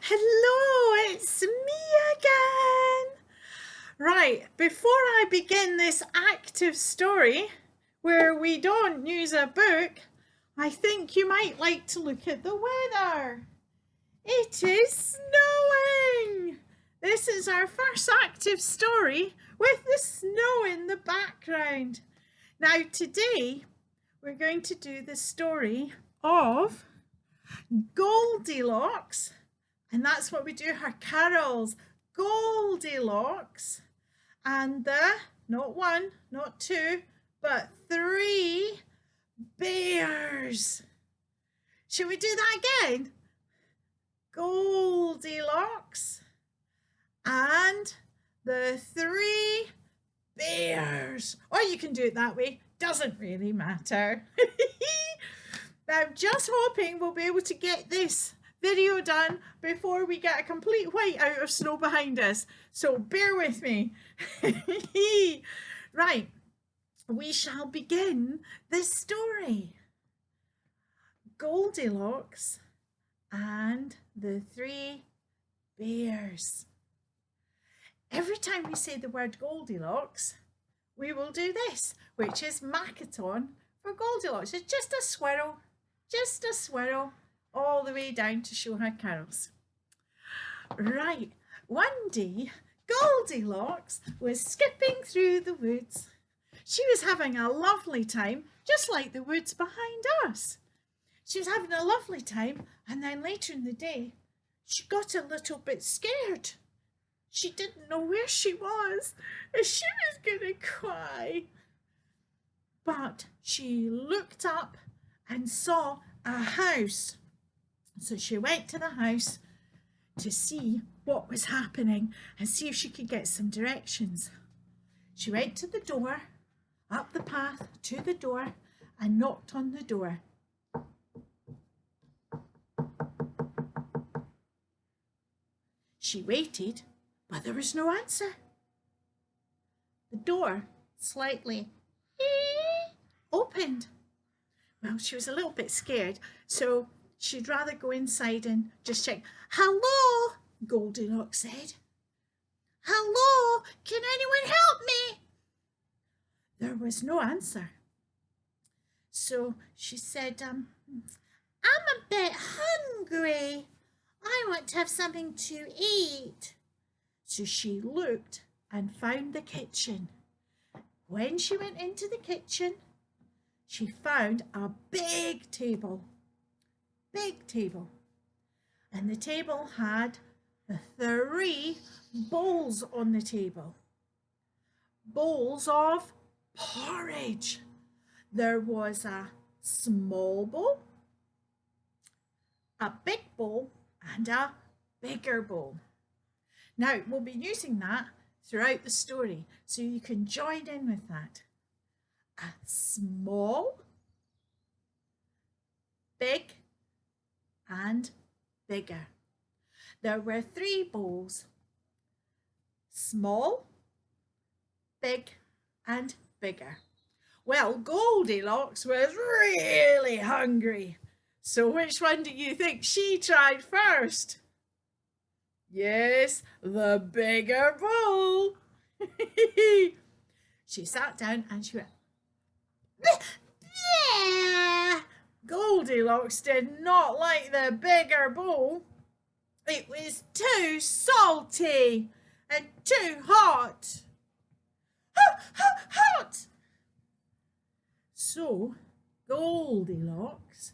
Hello, it's me again. Right, before I begin this active story where we don't use a book, I think you might like to look at the weather. It is snowing. This is our first active story with the snow in the background. Now, today we're going to do the story of Goldilocks. And that's what we do, her carols. Goldilocks and the, not one, not two, but three bears. Should we do that again? Goldilocks and the three bears. Or you can do it that way. Doesn't really matter. Now, I'm just hoping we'll be able to get this video done before we get a complete whiteout of snow behind us. So bear with me. Right, we shall begin this story. Goldilocks and the three bears. Every time we say the word Goldilocks, we will do this, which is Makaton for Goldilocks. It's just a swirl, all the way down to show her carols. Right, one day Goldilocks was skipping through the woods. She was having a lovely time, just like the woods behind us. She was having a lovely time, and then later in the day, she got a little bit scared. She didn't know where she was, and she was going to cry. But she looked up and saw a house. So she went to the house to see what was happening and see if she could get some directions. She went to the door, up the path to the door, and knocked on the door. She waited, but there was no answer. The door slightly opened. Well, she was a little bit scared, so she'd rather go inside and just check. Hello, Goldilocks said. Hello, can anyone help me? There was no answer. So she said, I'm a bit hungry. I want to have something to eat. So she looked and found the kitchen. When she went into the kitchen, she found a big table. And the table had the three bowls on the table. Bowls of porridge. There was a small bowl, a big bowl, and a bigger bowl. Now, we'll be using that throughout the story, so you can join in with that. A small, big, and bigger. There were three bowls. Small, big, and bigger. Well, Goldilocks was really hungry. So which one do you think she tried first? Yes, the bigger bowl. She sat down and she went, bleh. Goldilocks did not like the bigger bowl. It was too salty and too hot. Hot! So Goldilocks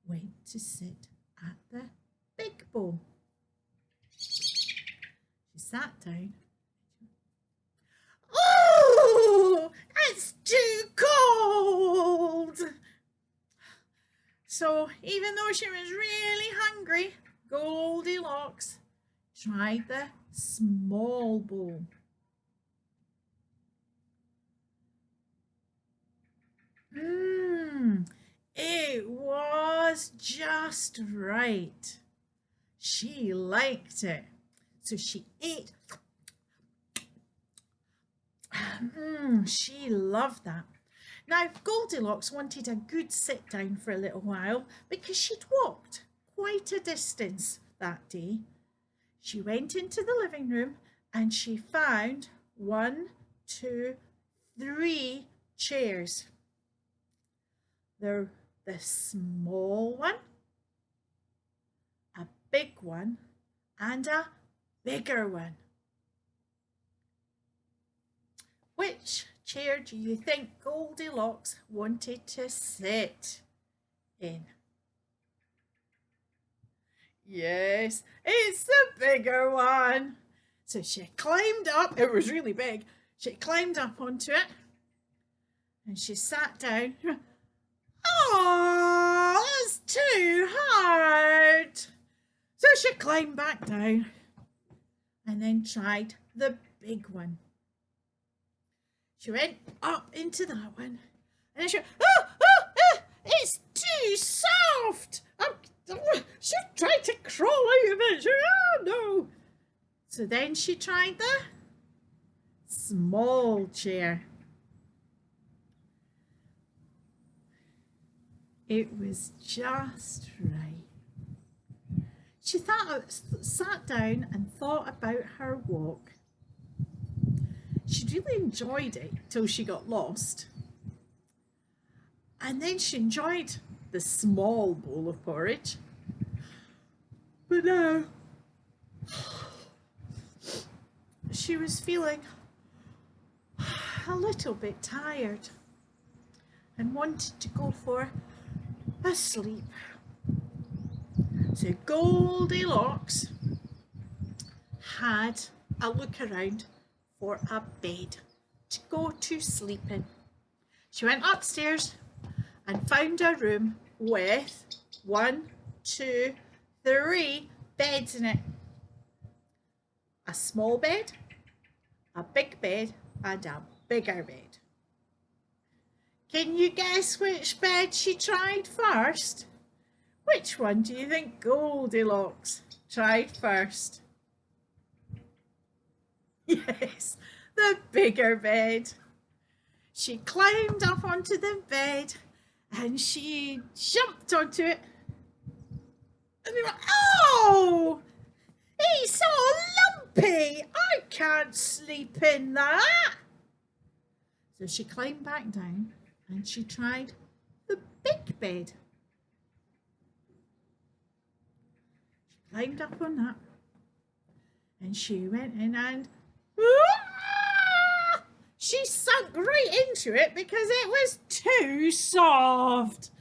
went to sit at the big bowl. She sat down. Oh, it's too cold. So even though she was really hungry, Goldilocks tried the small bowl. It was just right. She liked it. So she ate. She loved that. Now, Goldilocks wanted a good sit down for a little while because she'd walked quite a distance that day. She went into the living room and she found 1, 2, 3 chairs. There, the small one, a big one, and a bigger one. Which chair do you think Goldilocks wanted to sit in? Yes, it's the bigger one. So she climbed up, it was really big. She climbed up onto it and she sat down. Oh, that's too hard. So she climbed back down and then tried the big one. She went up into that one and then she went, it's too soft. She tried to crawl out of it. Oh no. So then she tried the small chair. It was just right. She sat down and thought about her walk. She really enjoyed it till she got lost. And then she enjoyed the small bowl of porridge. But now she was feeling a little bit tired and wanted to go for a sleep. So Goldilocks had a look around for a bed to go to sleep in. She went upstairs and found a room with 1, 2, 3 beds in it. A small bed, a big bed, and a bigger bed. Can you guess which bed she tried first? Which one do you think Goldilocks tried first? Yes, the bigger bed. She climbed up onto the bed and she jumped onto it. And they went, oh, it's so lumpy. I can't sleep in that. So she climbed back down and she tried the big bed. She climbed up on that and she went in and she sunk right into it because it was too soft.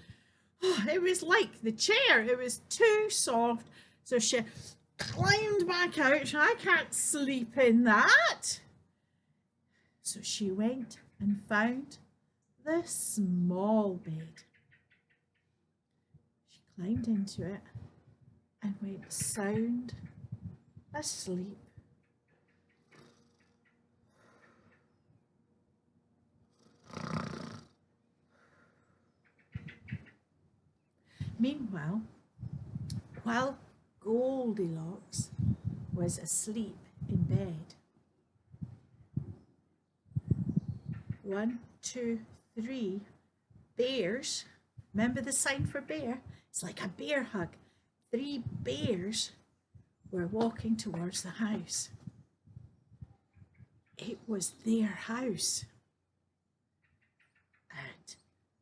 It was like the chair, it was too soft. So she climbed back out. I can't sleep in that. So she went and found the small bed. She climbed into it and went sound asleep. Meanwhile, while Goldilocks was asleep in bed, 1, 2, 3 bears, remember the sign for bear? It's like a bear hug. 3 bears were walking towards the house. It was their house. And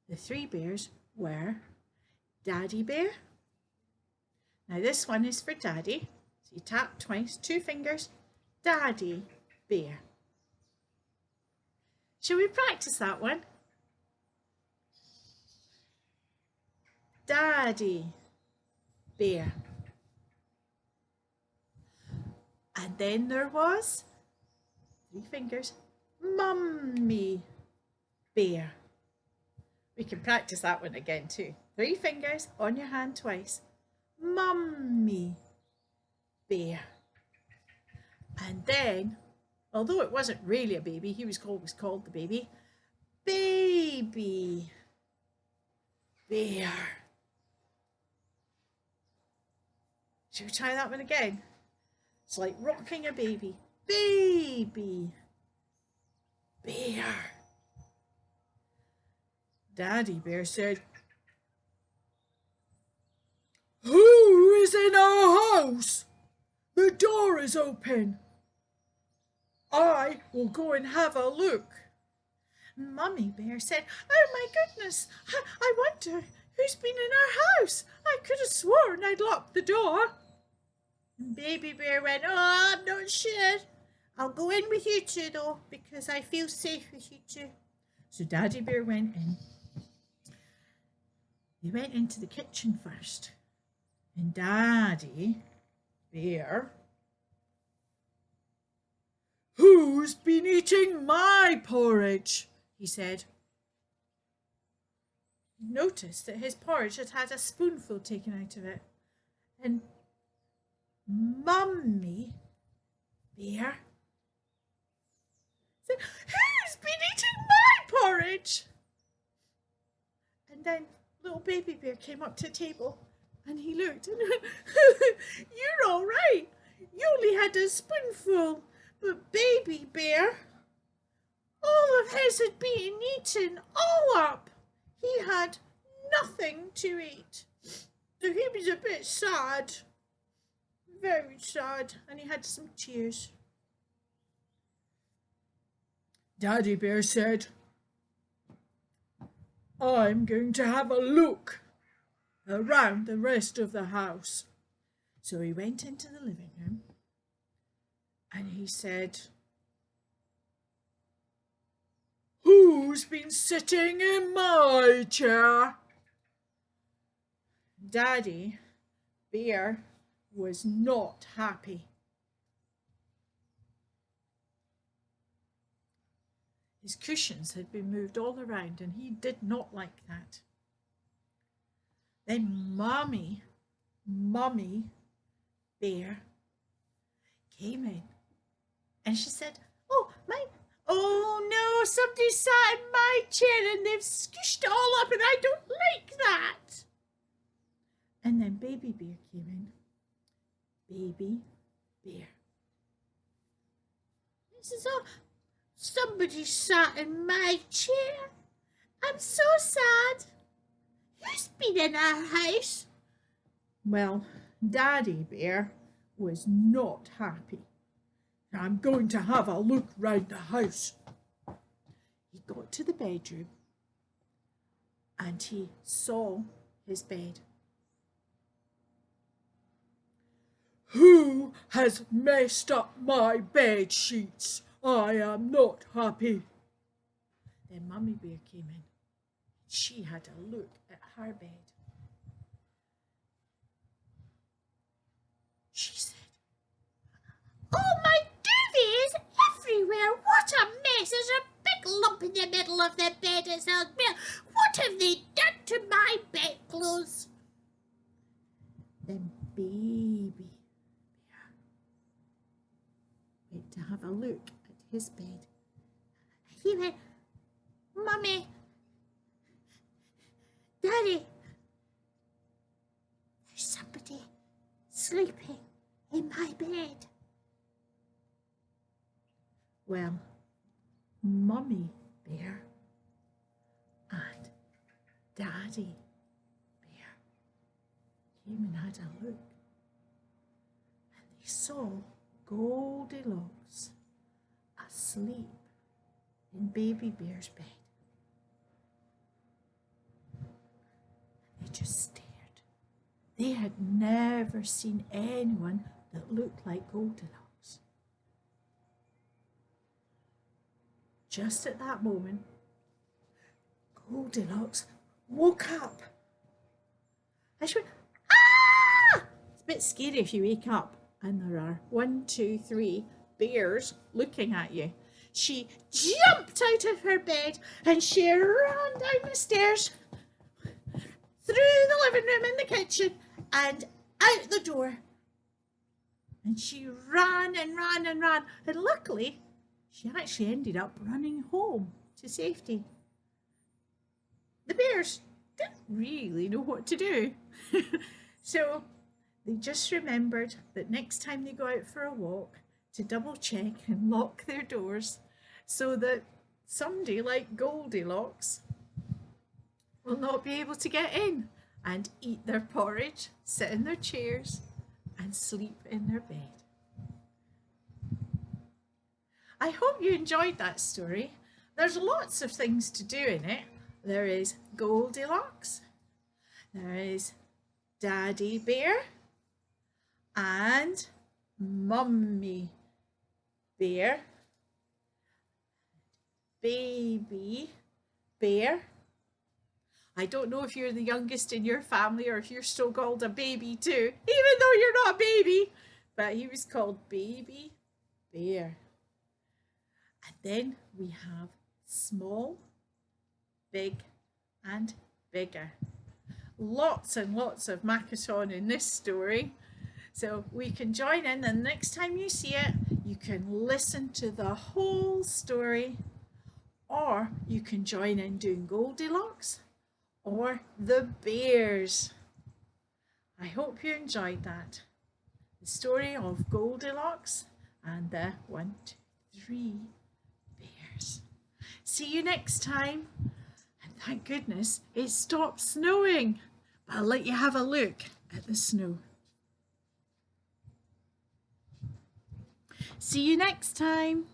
the 3 bears were Daddy Bear. Now this one is for Daddy. So you tap twice, 2 fingers, Daddy Bear. Shall we practice that one? Daddy Bear. And then there was 3 fingers, Mummy Bear. We can practice that one again too. 3 fingers on your hand twice. Mummy Bear. And then, although it wasn't really a baby, he was always called the baby, Baby Bear. Should we try that one again? It's like rocking a baby. Baby Bear. Daddy Bear said, who house! The door is open. I will go and have a look. Mummy Bear said, "Oh my goodness, I wonder who's been in our house. I could have sworn I'd locked the door." And Baby Bear went, "Oh, I'm not sure. I'll go in with you two though, because I feel safe with you two." So Daddy Bear went in. They went into the kitchen first. And Daddy Bear, "Who's been eating my porridge?" he said. He noticed that his porridge had had a spoonful taken out of it. And Mummy Bear said, "Who's been eating my porridge?" And then little Baby Bear came up to the table and he looked and went, "You're all right. You only had a spoonful. But Baby Bear, all of his had been eaten all up. He had nothing to eat." So he was a bit sad, very sad, and he had some tears. Daddy Bear said, "I'm going to have a look around the rest of the house." So he went into the living room and he said, "Who's been sitting in my chair?" Daddy Bear was not happy. His cushions had been moved all around and he did not like that. Then Mummy Bear came in and she said, "Oh no, somebody sat in my chair and they've squished it all up and I don't like that." And then Baby Bear came in. Baby Bear. He says, "Oh, somebody sat in my chair. I'm so sad. Who's been in our house?" Well, Daddy Bear was not happy. "I'm going to have a look round the house." He got to the bedroom and he saw his bed. "Who has messed up my bed sheets? I am not happy." Then Mummy Bear came in. She had a look at her bed. She said, "Oh, my duvet is everywhere. What a mess. There's a big lump in the middle of the bed. It smells bad. What have they done to my bedclothes?" Then Baby Bear went to have a look at his bed. He went, "Mummy, Daddy, there's somebody sleeping in my bed." Well, Mummy Bear and Daddy Bear came and had a look, and they saw Goldilocks asleep in Baby Bear's bed. They just stared. They had never seen anyone that looked like Goldilocks. Just at that moment, Goldilocks woke up. And she went, "Ah!" It's a bit scary if you wake up and there are 1, 2, 3 bears looking at you. She jumped out of her bed and she ran down the stairs, through the living room and the kitchen and out the door. And she ran and ran and ran. And luckily, she actually ended up running home to safety. The bears didn't really know what to do. So they just remembered that next time they go out for a walk, to double check and lock their doors so that somebody like Goldilocks will not be able to get in and eat their porridge, sit in their chairs and sleep in their bed. I hope you enjoyed that story. There's lots of things to do in it. There is Goldilocks, there is Daddy Bear, and Mummy Bear, Baby Bear. I don't know if you're the youngest in your family or if you're still called a baby too, even though you're not a baby, but he was called Baby Bear. And then we have small, big, and bigger. Lots and lots of Makaton in this story. So we can join in, and next time you see it, you can listen to the whole story, or you can join in doing Goldilocks or the bears. I hope you enjoyed that. The story of Goldilocks and the 1, 2, 3 bears. See you next time. And thank goodness it stopped snowing. But I'll let you have a look at the snow. See you next time.